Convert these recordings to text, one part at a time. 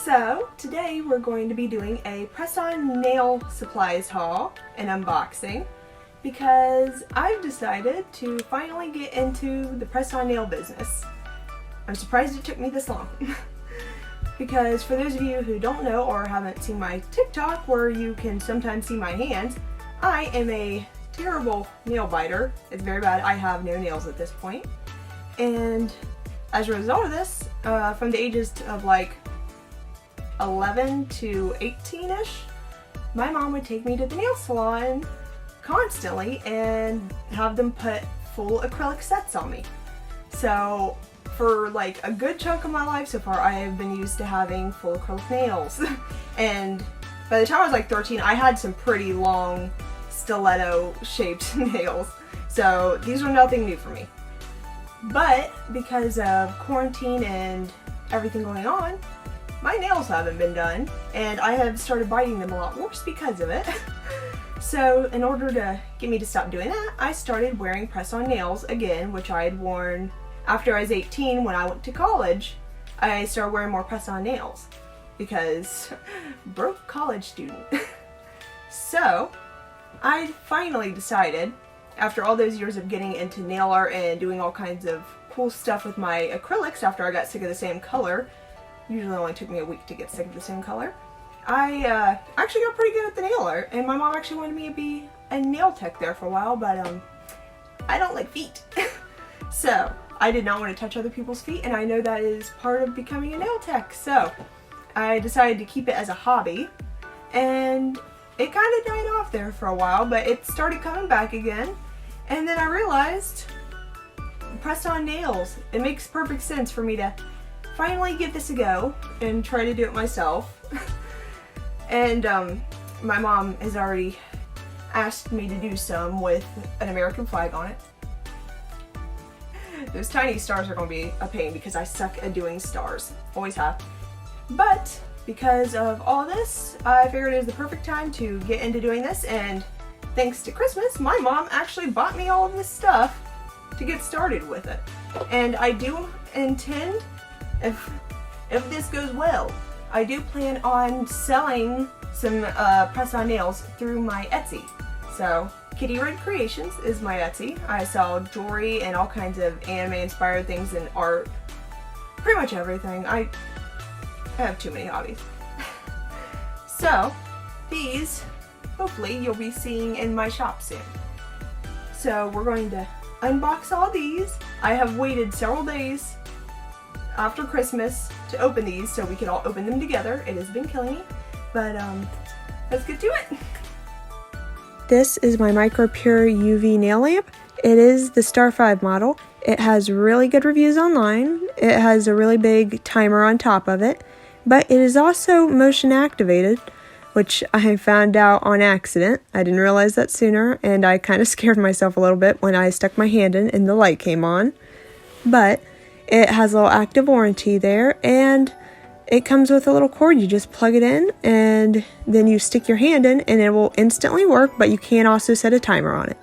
So today we're going to be doing a press-on nail supplies haul and unboxing because I've decided to finally get into the press-on nail business. I'm surprised it took me this long. Because for those of you who don't know or haven't seen my TikTok where you can sometimes see my hands, I am a terrible nail biter. It's very bad. I have no nails at this point. And as a result of this, from the ages of like 11 to 18-ish, my mom would take me to the nail salon constantly and have them put full acrylic sets on me. So for like a good chunk of my life so far, I have been used to having full acrylic nails. And by the time I was like 13, I had some pretty long stiletto shaped nails. So these were nothing new for me. But because of quarantine and everything going on, my nails haven't been done, and I have started biting them a lot worse because of it. So in order to get me to stop doing that, I started wearing press-on nails again, which I had worn after I was 18 when I went to college. I started wearing more press-on nails because broke college student. So I finally decided, after all those years of getting into nail art and doing all kinds of cool stuff with my acrylics after I got sick of the same color, usually only took me a week to get sick of the same color, I actually got pretty good at the nail art, and my mom actually wanted me to be a nail tech there for a while, but I don't like feet. So I did not want to touch other people's feet, and I know that is part of becoming a nail tech, so I decided to keep it as a hobby, and it kind of died off there for a while, but it started coming back again, and then I realized press-on nails, it makes perfect sense for me to finally give this a go and try to do it myself. And my mom has already asked me to do some with an American flag on it. Those tiny stars are going to be a pain because I suck at doing stars. Always have. But because of all this, I figured it was the perfect time to get into doing this, and thanks to Christmas, my mom actually bought me all of this stuff to get started with it. And I do intend, if this goes well, I do plan on selling some press-on nails through my Etsy. So Kitty Red Creations is my Etsy. I sell jewelry and all kinds of anime-inspired things and art. Pretty much everything. I have too many hobbies. So these, hopefully, you'll be seeing in my shop soon. So we're going to unbox all these. I have waited several days after Christmas to open these so we can all open them together. It has been killing me, but let's get to it. This is my Micro Pure UV nail lamp. It is the Star 5 model. It has really good reviews online. It has a really big timer on top of it, but it is also motion activated, which I found out on accident. I didn't realize that sooner, and I kind of scared myself a little bit when I stuck my hand in and the light came on. But it has a little active warranty there, and it comes with a little cord. You just plug it in, and then you stick your hand in, and it will instantly work, but you can also set a timer on it.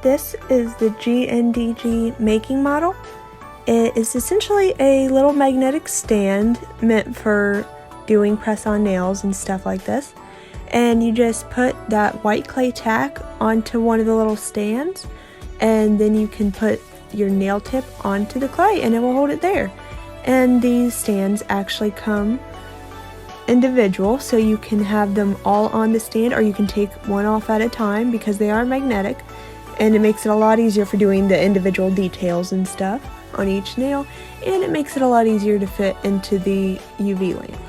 This is the GNDG making model. It is essentially a little magnetic stand meant for doing press-on nails and stuff like this. And you just put that white clay tack onto one of the little stands, and then you can put your nail tip onto the clay and it will hold it there. And these stands actually come individual, so you can have them all on the stand, or you can take one off at a time because they are magnetic, and it makes it a lot easier for doing the individual details and stuff on each nail, and it makes it a lot easier to fit into the UV lamp.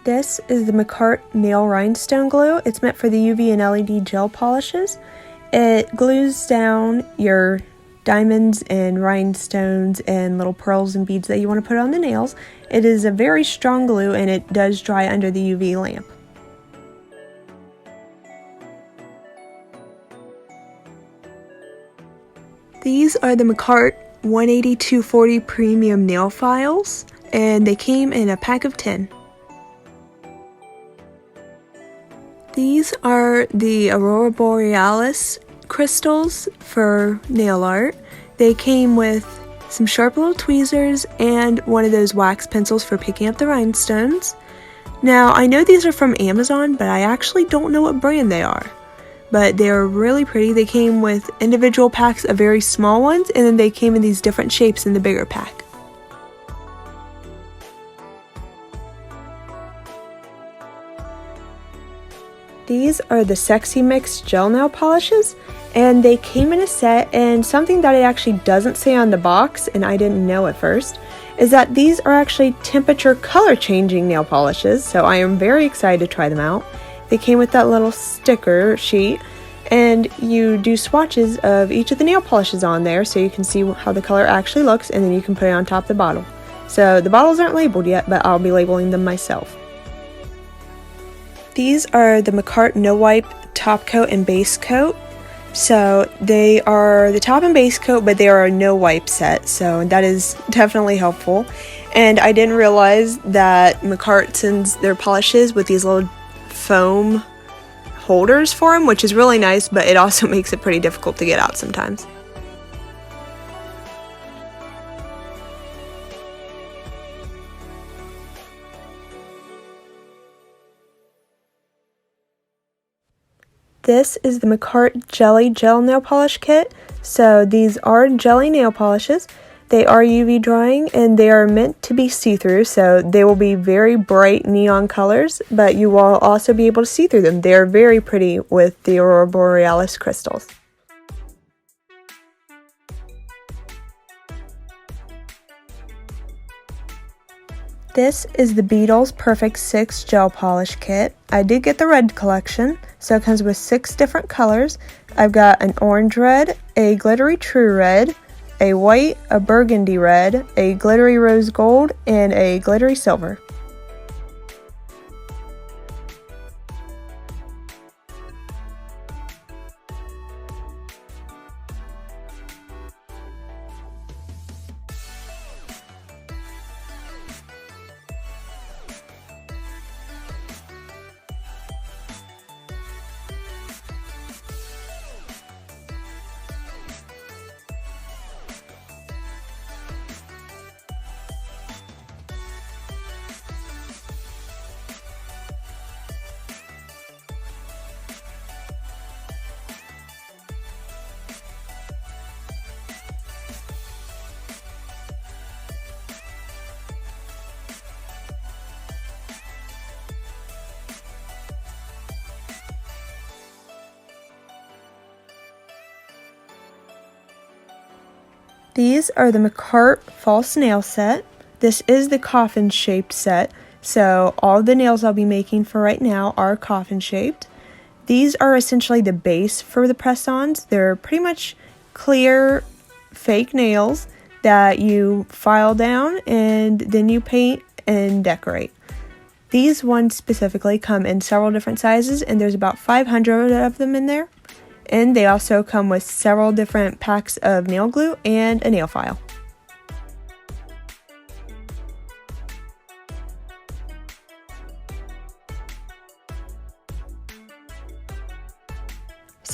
This is the McCart Nail Rhinestone Glue. It's meant for the UV and LED gel polishes. It glues down your diamonds and rhinestones and little pearls and beads that you want to put on the nails. It is a very strong glue and it does dry under the UV lamp. These are the McCart 180-240 Premium Nail Files, and they came in a pack of 10. These are the Aurora Borealis crystals for nail art. They came with some sharp little tweezers and one of those wax pencils for picking up the rhinestones. Now, I know these are from Amazon, but I actually don't know what brand they are. But they are really pretty. They came with individual packs of very small ones, and then they came in these different shapes in the bigger pack. These are the Sexy Mix gel nail polishes, and they came in a set, and something that it actually doesn't say on the box, and I didn't know at first, is that these are actually temperature color changing nail polishes, so I am very excited to try them out. They came with that little sticker sheet, and you do swatches of each of the nail polishes on there so you can see how the color actually looks, and then you can put it on top of the bottle. So the bottles aren't labeled yet, but I'll be labeling them myself. These are the McCart No Wipe Top Coat and Base Coat. So they are the top and base coat, but they are a no wipe set, so that is definitely helpful. And I didn't realize that McCart sends their polishes with these little foam holders for them, which is really nice, but it also makes it pretty difficult to get out sometimes. This is the McCart Jelly Gel Nail Polish Kit. So these are jelly nail polishes. They are UV drying and they are meant to be see-through, so they will be very bright neon colors, but you will also be able to see through them. They are very pretty with the Aurora Borealis crystals. This is the Beatles Perfect 6 Gel Polish Kit. I did get the red collection, so it comes with 6 different colors. I've got an orange red, a glittery true red, a white, a burgundy red, a glittery rose gold, and a glittery silver. These are the McCart False Nail Set. This is the coffin shaped set, so all the nails I'll be making for right now are coffin shaped. These are essentially the base for the press-ons. They're pretty much clear fake nails that you file down and then you paint and decorate. These ones specifically come in several different sizes, and there's about 500 of them in there. And they also come with several different packs of nail glue and a nail file.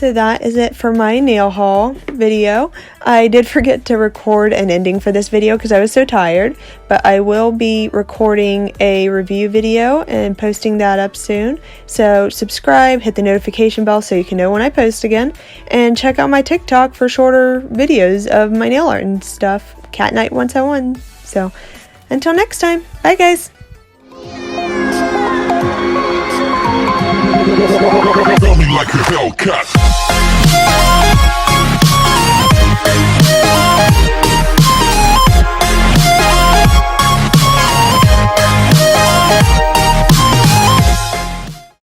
So that is it for my nail haul video. I did forget to record an ending for this video because I was so tired, but I will be recording a review video and posting that up soon. So subscribe, hit the notification bell so you can know when I post again, and check out my TikTok for shorter videos of my nail art and stuff. Cat Night 101. So until next time, bye guys. Tell me like a Hellcat.